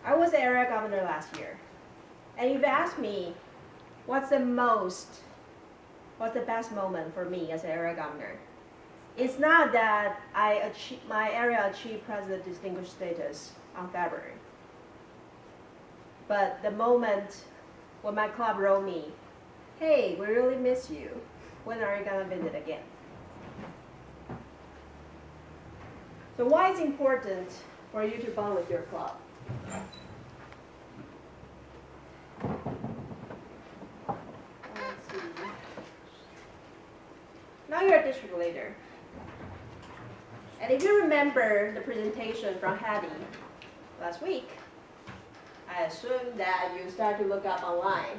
I was the area governor last year. And you've asked me, what's the best moment for me as area governor? It's not that my area achieved president distinguished status on February. But the moment when my club wrote me, hey, we really miss you. When are you going to visit again? So why is it important for you to bond with your club? Let's see. Now you're a district leader. And if you remember the presentation from Hattie last week, I assume that you start to look up online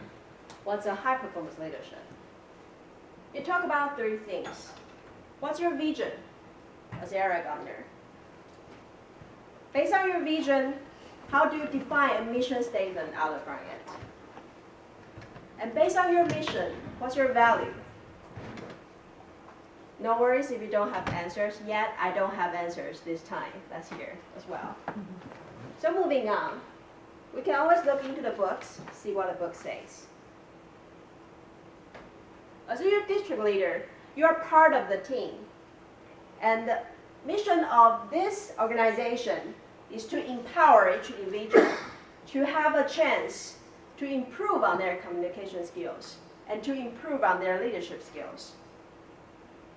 what's a high-performance leadership. You talk about 3 things. What's your vision as area governor? Based on your vision, how do you define a mission statement out of it? And based on your mission, what's your value? No worries if you don't have answers yet. I don't have answers this time. That's here as well. So moving on. We can always look into the books, see what the book says. As your district leader, you are part of the team. And the mission of this organization is to empower each individual to have a chance to improve on their communication skills and to improve on their leadership skills.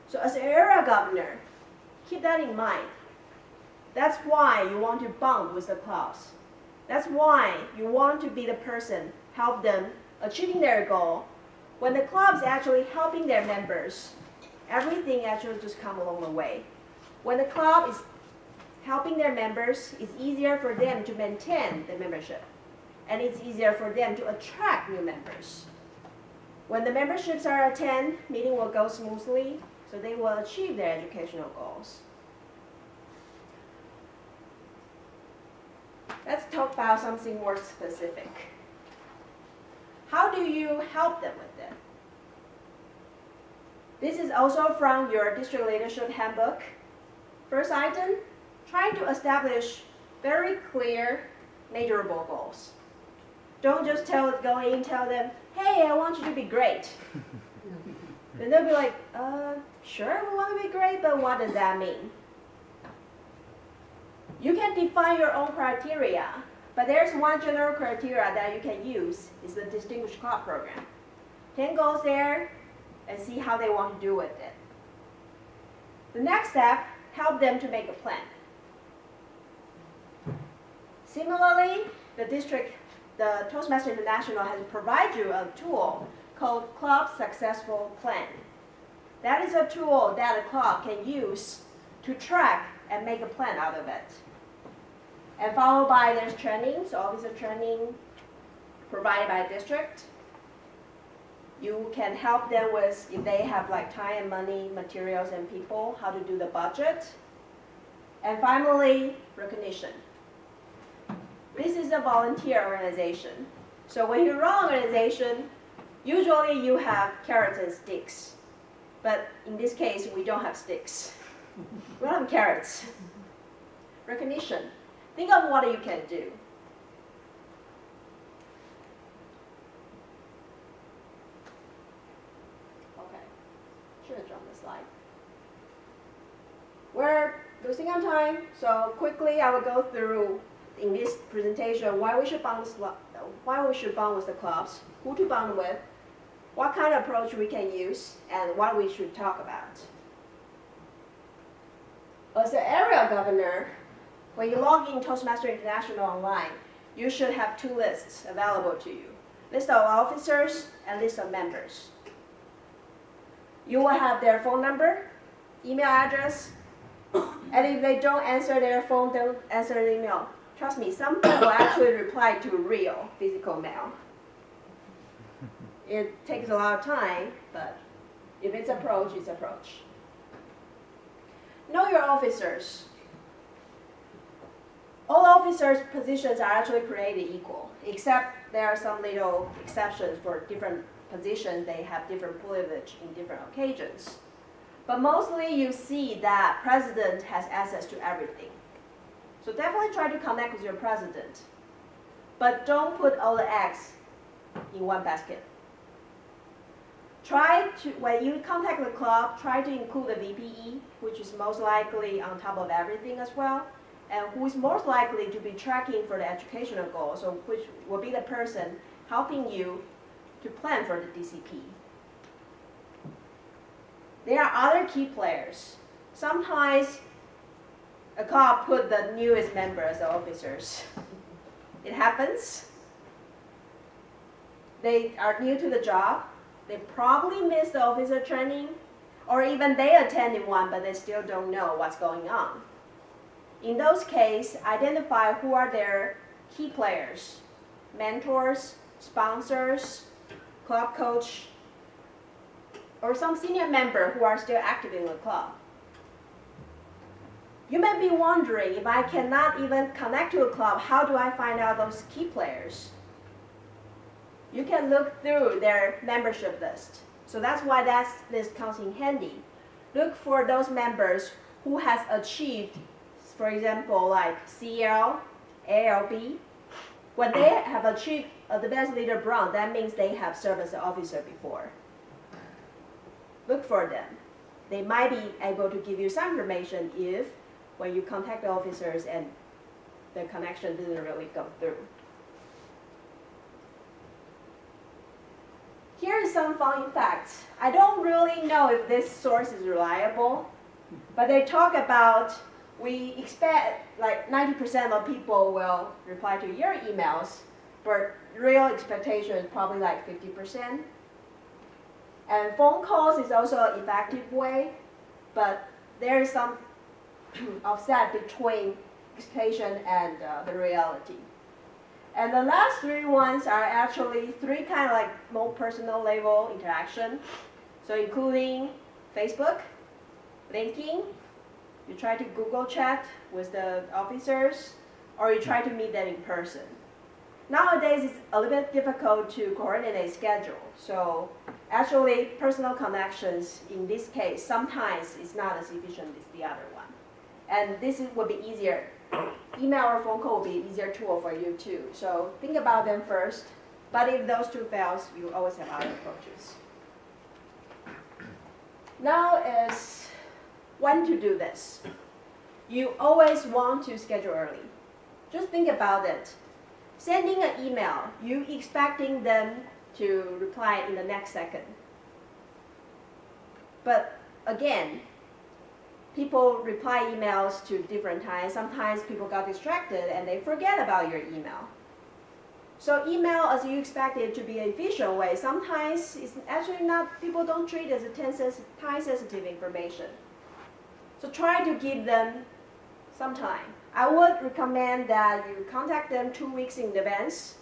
So as an area governor, keep that in mind. That's why you want to bond with the clubs. That's why you want to be the person, help them achieving their goal. When the club's actually helping their members, everything actually just comes along the way. When the club is helping their members, it's easier for them to maintain the membership. And it's easier for them to attract new members. When the memberships are at 10, meeting will go smoothly, so they will achieve their educational goals. Let's talk about something more specific. How do you help them with it? This is also from your district leadership handbook. First item, try to establish very clear, measurable goals. Don't just tell them, hey, I want you to be great. Then they'll be like, sure, we want to be great, but what does that mean? You can define your own criteria, but there's one general criteria that you can use, is the Distinguished Club Program. 10 goals there, and see how they want to do with it. The next step, help them to make a plan. Similarly, the Toastmasters International has provided you a tool called Club Successful Plan. That is a tool that a club can use to track and make a plan out of it. And followed by there's training, so officer training provided by district. You can help them with, if they have like time and money, materials and people, how to do the budget. And finally, recognition. This is a volunteer organization. So when you run an organization, usually you have carrots and sticks. But in this case, we don't have sticks. We don't have carrots. Recognition. Think of what you can do. Okay, should have drawn the slide. We're losing on time, so quickly I will go through in this presentation why we should bond with the clubs, who to bond with, what kind of approach we can use, and what we should talk about. As the area governor, when you log in Toastmasters International online, you should have 2 lists available to you. List of officers and list of members. You will have their phone number, email address, and if they don't answer their phone, don't answer the email. Trust me, some people actually reply to real physical mail. It takes a lot of time, but if it's approach, it's approach. Know your officers. All officers' positions are actually created equal, except there are some little exceptions for different positions. They have different privilege in different occasions. But mostly you see that president has access to everything. So definitely try to connect with your president. but don't put all the eggs in one basket. When you contact the club, try to include the VPE, which is most likely on top of everything as well, and who is most likely to be tracking for the educational goals, so which will be the person helping you to plan for the DCP. There are other key players. Sometimes a club put the newest member as the officers. It happens. They are new to the job. They probably missed the officer training, or even they attended one, but they still don't know what's going on. In those cases, identify who are their key players, mentors, sponsors, club coach, or some senior member who are still active in the club. You may be wondering, if I cannot even connect to a club, how do I find out those key players? You can look through their membership list. So that's why that list comes in handy. Look for those members who has achieved, for example, like CL, ALB. When they have achieved Advanced Leader Bronze, that means they have served as an officer before. Look for them. They might be able to give you some information if, when you contact the officers and the connection didn't really go through. Here is some fun facts. I don't really know if this source is reliable, but they talk about we expect like 90% of people will reply to your emails, but real expectation is probably like 50%. And phone calls is also an effective way, but there is some offset between expectation and the reality. And the last three ones are actually three kind of like more personal level interaction. So including Facebook, linking, you try to Google chat with the officers, or you try to meet them in person. Nowadays, it's a little bit difficult to coordinate a schedule. So actually, personal connections in this case, sometimes it's not as efficient as the other one. And this would be easier. Email or phone call will be an easier tool for you too. So think about them first. But if those two fails, you always have other approaches. Now is when to do this. You always want to schedule early. Just think about it. Sending an email, you expecting them to reply in the next second. But again, people reply emails to different times. Sometimes people got distracted and they forget about your email. So email, as you expect it to be an efficient way, sometimes it's actually not, people don't treat it as time-sensitive information. So try to give them some time. I would recommend that you contact them 2 weeks in advance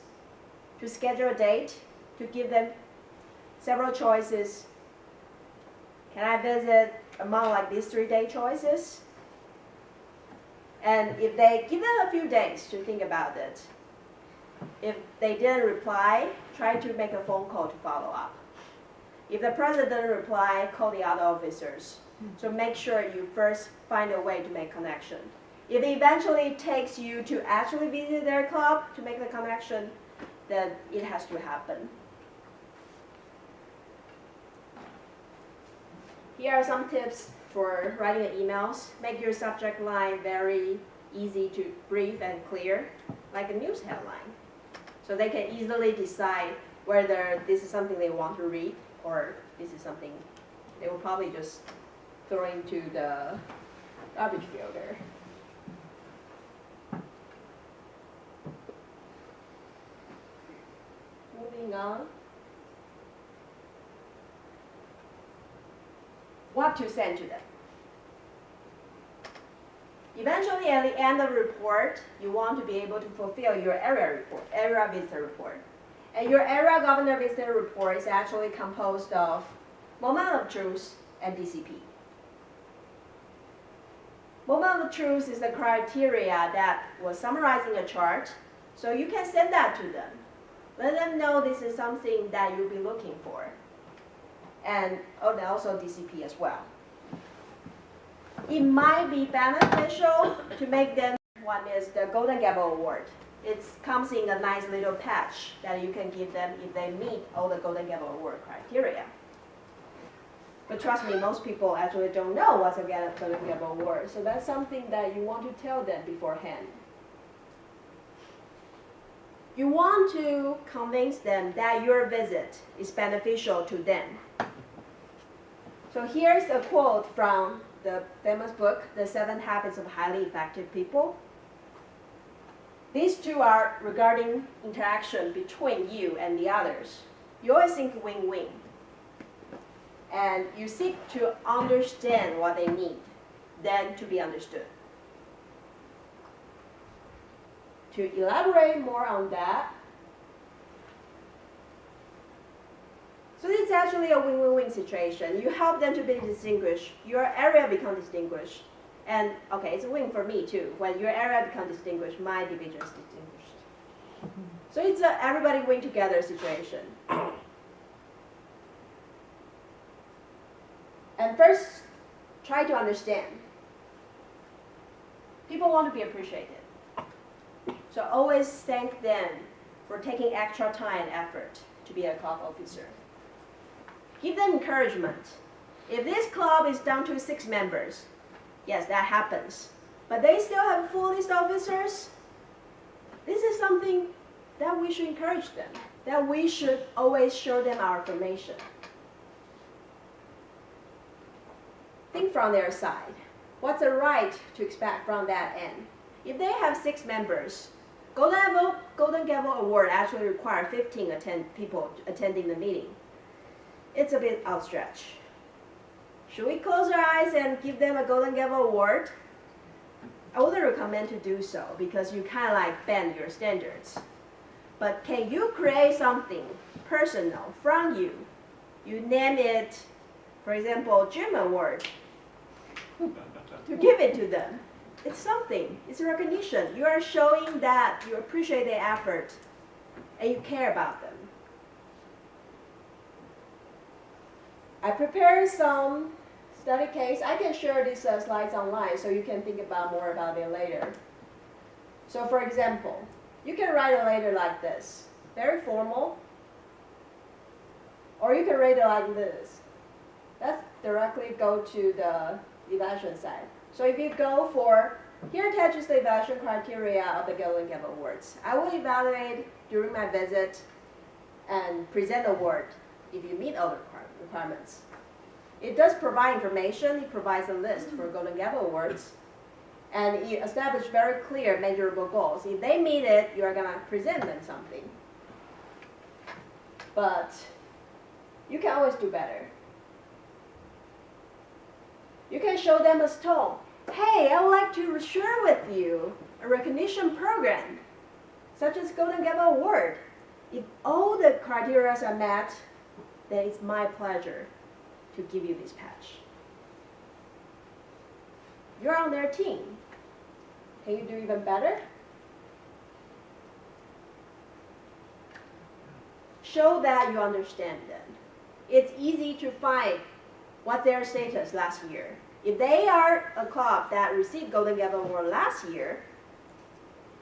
to schedule a date, to give them several choices. Can I visit among like these 3-day choices? And if they give them a few days to think about it, if they didn't reply, try to make a phone call to follow up. If the president didn't reply, call the other officers. So make sure you first find a way to make connection. If it eventually takes you to actually visit their club to make the connection, then it has to happen. Here are some tips for writing emails. Make your subject line very easy to brief and clear, like a news headline. So they can easily decide whether this is something they want to read or this is something they will probably just throw into the garbage filter. Moving on. What to send to them. Eventually, at the end of the report, you want to be able to fulfill your area visitor report. And your area governor visitor report is actually composed of moment of truth and DCP. Moment of truth is the criteria that was summarized in a chart, so you can send that to them. Let them know this is something that you'll be looking for. And also DCP as well. It might be beneficial to make them, one is the Golden Gavel Award. It comes in a nice little patch that you can give them if they meet all the Golden Gavel Award criteria. But trust me, most people actually don't know what's a Golden Gavel Award, so that's something that you want to tell them beforehand. You want to convince them that your visit is beneficial to them. So here's a quote from the famous book, The 7 Habits of Highly Effective People. These two are regarding interaction between you and the others. You always think win-win. And you seek to understand what they need, then to be understood. To elaborate more on that, so it's actually a win-win-win situation. You help them to be distinguished. Your area becomes distinguished. And okay, it's a win for me too. When your area becomes distinguished, my division is distinguished. So it's a everybody win together situation. And first, try to understand. People want to be appreciated. So always thank them for taking extra time and effort to be a club officer. Give them encouragement. If this club is down to 6 members, yes, that happens. But they still have a full list of officers. This is something that we should encourage them, that we should always show them our information. Think from their side. What's the right to expect from that end? If they have 6 members, Golden Gavel Award actually requires 15 people attending the meeting. It's a bit outstretched. Should we close our eyes and give them a Golden Gavel Award? I wouldn't recommend to do so because you kind of like bend your standards. But can you create something personal from you? You name it, for example, Gym Award, to give it to them. It's something, it's a recognition. You are showing that you appreciate their effort and you care about them. I prepared some study case. I can share these slides online so you can think about more about it later. So for example, you can write a letter like this, very formal, or you can write it like this. Let's directly go to the evaluation side. So if you go for, here attaches the evaluation criteria of the Golden Gavel Awards. I will evaluate during my visit and present the award if you meet all the requirements. It does provide information. It provides a list for Golden Gavel Awards. And it establishes very clear measurable goals. If they meet it, you are going to present them something. But you can always do better. You can show them a stone. Hey, I would like to share with you a recognition program, such as Golden Gavel Award. If all the criteria are met, then it's my pleasure to give you this patch. You're on their team. Can you do even better? Show that you understand them. It's easy to find what their status last year. If they are a club that received Golden Gavel Award last year,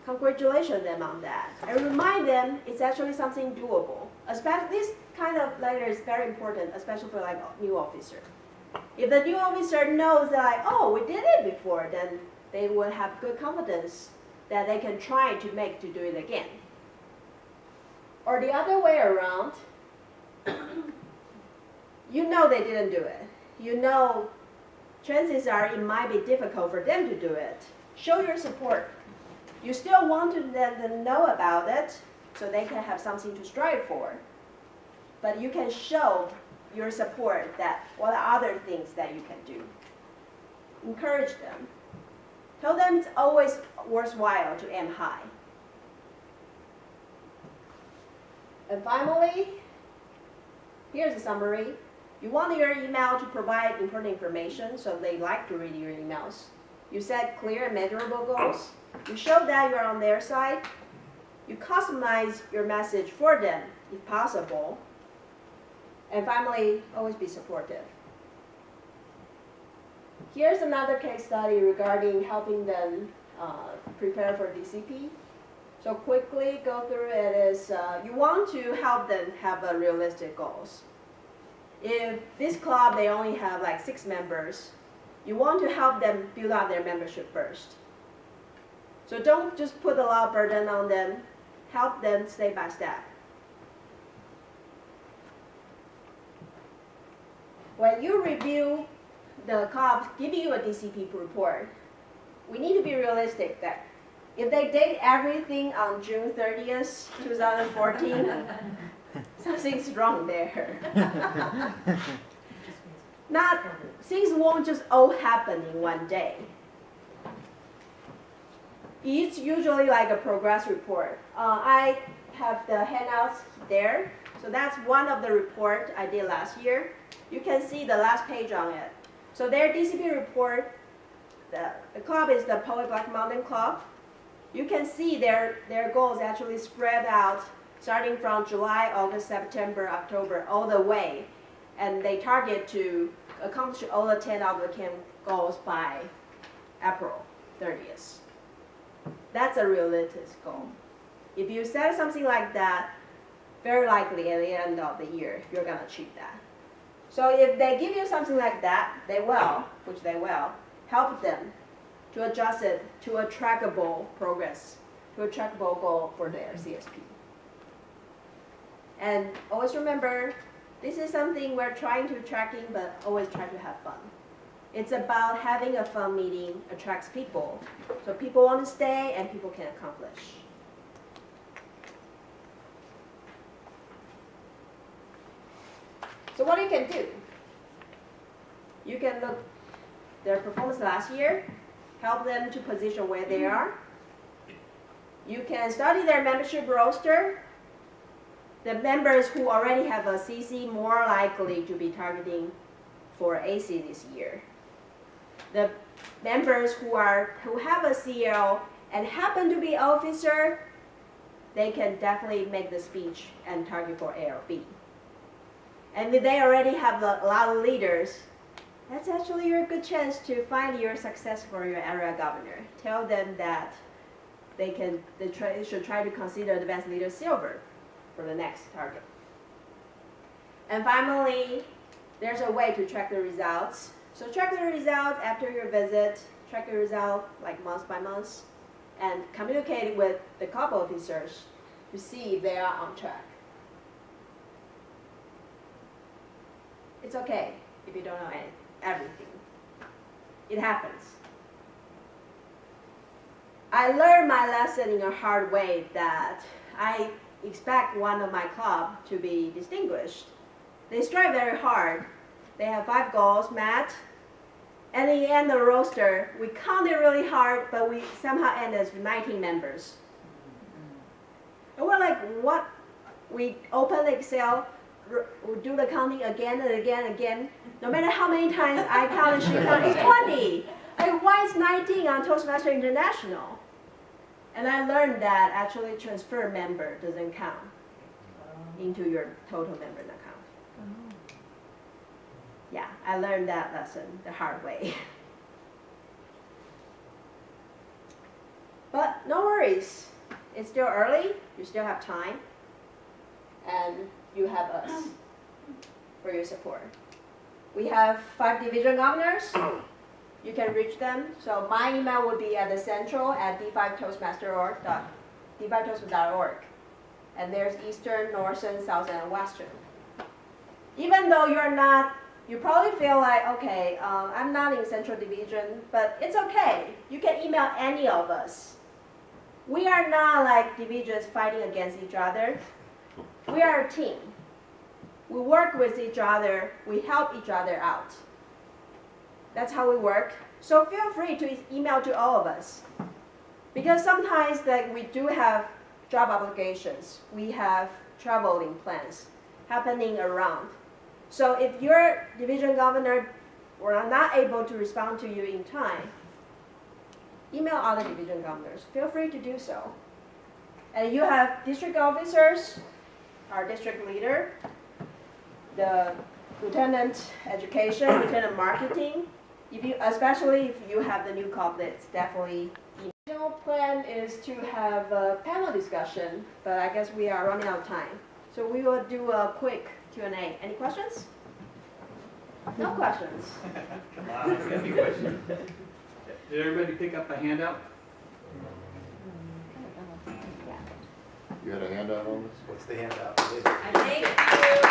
congratulate them on that. And remind them it's actually something doable. Especially this kind of letter is very important, especially for like a new officer. If the new officer knows that like, oh, we did it before, then they will have good confidence that they can try to do it again. Or the other way around, you know they didn't do it. You know chances are it might be difficult for them to do it. Show your support. You still want to let them know about it so they can have something to strive for. But you can show your support that what are other things that you can do. Encourage them. Tell them it's always worthwhile to aim high. And finally, here's a summary. You want your email to provide important information so they like to read your emails. You set clear and measurable goals. You show that you're on their side. You customize your message for them if possible. And finally, always be supportive. Here's another case study regarding helping them prepare for DCP. So quickly go through it is you want to help them have a realistic goals. If this club, they only have like 6 members, you want to help them build out their membership first. So don't just put a lot of burden on them, help them step by step. When you review the club giving you a DCP report, we need to be realistic that if they did everything on June 30th, 2014, something's wrong there. Things won't just all happen in one day. It's usually like a progress report. I have the handouts there. So that's one of the report I did last year. You can see the last page on it. So their DCP report, the club is the Poet Black Mountain Club. You can see their goals actually spread out starting from July, August, September, October, all the way. And they target to accomplish all the 10 of the camp goals by April 30th. That's a realistic goal. If you set something like that, very likely at the end of the year, you're going to achieve that. So if they give you something like that, they will, which they will, help them to adjust it to a trackable progress, to a trackable goal for their CSP. And always remember, this is something we're trying to tracking, but always try to have fun. It's about having a fun meeting attracts people, so people want to stay and people can accomplish. So what you can do, you can look their performance last year, help them to position where they are. You can study their membership roster. The members who already have a CC more likely to be targeting for AC this year. The members who have a CL and happen to be officer, they can definitely make the speech and target for ALB. And if they already have a lot of leaders, that's actually a good chance to find your success for your area governor. Tell them that they should try to consider the best leader silver for the next target. And finally, there's a way to track the results. So track the results after your visit, track the result like month by month, and communicate with the club officers to see if they are on track. It's okay if you don't know everything. It happens. I learned my lesson in a hard way that I expect one of my club to be distinguished. They strive very hard. They have 5 goals met. And in the end of the roster, we counted really hard, but we somehow ended as 19 members. And we're like, what? We open Excel, we do the counting again and again and again. No matter how many times I counted, she counted, it's 20. Like, why is 19 on Toastmasters International? And I learned that actually transfer member doesn't count into your total member account. Yeah, I learned that lesson the hard way. But no worries. It's still early. You still have time. And you have us for your support. We have 5 division governors. You can reach them. So my email would be at the central at d5toastmaster.org. And there's Eastern, Northern, Southern, and Western. Even though you probably feel like, okay, I'm not in Central Division, but it's okay. You can email any of us. We are not like divisions fighting against each other. We are a team. We work with each other. We help each other out. That's how we work. So feel free to email to all of us. Because sometimes we do have job obligations. We have traveling plans happening around. So if your division governor were not able to respond to you in time, email other division governors. Feel free to do so. And you have district officers, our district leader, the lieutenant education, lieutenant marketing. Especially if you have the new couplets, definitely email original plan is to have a panel discussion, but I guess we are running out of time. So we will do a quick Q&A. Any questions? No questions. Come on, it's gonna be questions. Did everybody pick up a handout? Yeah. You had a handout on this? What's the handout? I think